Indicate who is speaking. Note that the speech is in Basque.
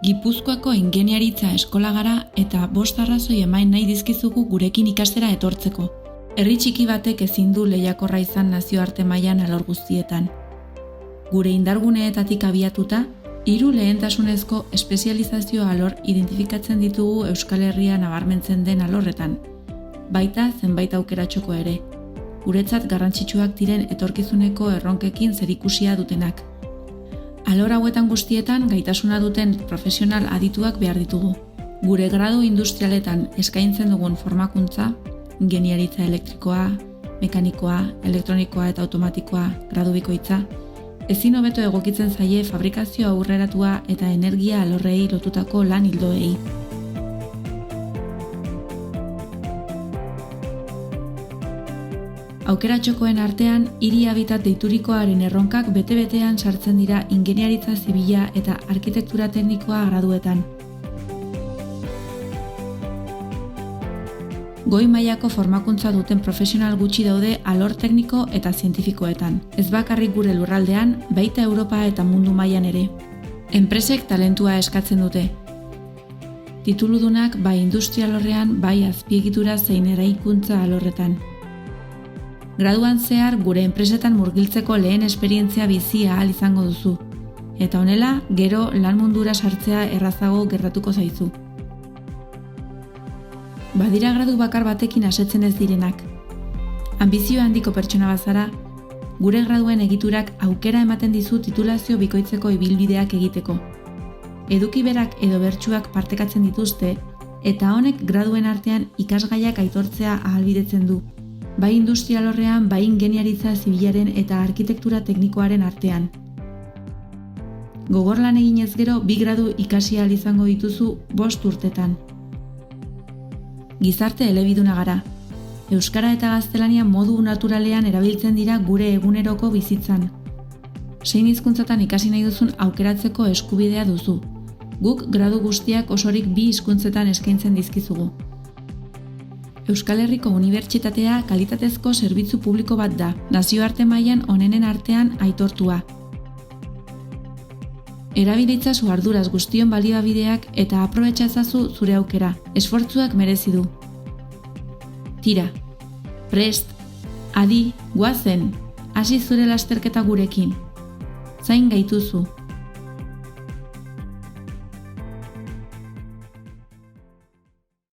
Speaker 1: Gipuzkoako ingeniaritza eskola gara eta 5 arrazoi emain nahi dizkizugu gurekin ikastera etortzeko. Herri txiki batek ezin du lehiakorra izan nazioarte mailan alor guztietan. Gure indarguneetatik abiatuta, 3 lehentasunezko espezializazio alor identifikatzen ditugu Euskal Herria nabarmentzen den alorretan. Baita zenbait aukeratxoko ere. Guretzat garrantzitsuak diren etorkizuneko erronkekin zerikusia dutenak. Alor hauetan guztietan gaitasuna duten profesional adituak behar ditugu. Gure gradu industrialetan eskaintzen dugun formakuntza, ingeniaritza elektrikoa, mekanikoa, elektronikoa eta automatikoa gradu bikoitza, ezin hobeto egokitzen zaie fabrikazio aurreratua eta energia alorrei lotutako lan ildoei. Aukeratxokoen artean, hiri habitat deiturikoaren erronkak bete-betean sartzen dira ingeniaritza zibila eta arkitektura teknikoa graduetan. Goi mailako formakuntza duten profesional gutxi daude alor tekniko eta zientifikoetan. Ez bakarrik gure lurraldean, baita Europa eta mundu mailan ere. Enpresek talentua eskatzen dute. Tituludunak bai industria alorrean, bai azpiegitura zein eraikuntza alorretan. Graduan zehar gure enpresetan murgiltzeko lehen esperientzia bizi ahal izango duzu. Eta honela, gero lan mundura sartzea errazago gertatuko zaizu. Badira gradu bakar batekin asetzen ez direnak. Anbizio handiko pertsona bazara, gure graduen egiturak aukera ematen dizu titulazio bikoitzeko ibilbideak egiteko. Eduki berak edo bertsuak partekatzen dituzte, eta honek graduen artean ikasgaiak aitortzea ahalbidetzen du. Bai industrialorrean, bai ingeniaritza zibilaren eta arkitektura teknikoaren artean. Gogor lan eginez gero 2 gradu ikasi ahal izango dituzu 5 urtetan. Gizarte elebiduna gara. Euskara eta gaztelania modu naturalean erabiltzen dira gure eguneroko bizitzan. 6 hizkuntzatan ikasi nahi duzun aukeratzeko eskubidea duzu. Guk gradu guztiak osorik 2 hizkuntzetan eskaintzen dizkizugu. Euskal Herriko Unibertsitatea kalitatezko zerbitzu publiko bat da, nazioarte mailan onenen artean aitortua. Erabilitzazu arduraz guztion baliabideak eta aprobetxatzazu zure aukera, esfortzuak merezi du. Tira, prest, adi, goazen, hasi zure lasterketa gurekin. Zain gaituzu.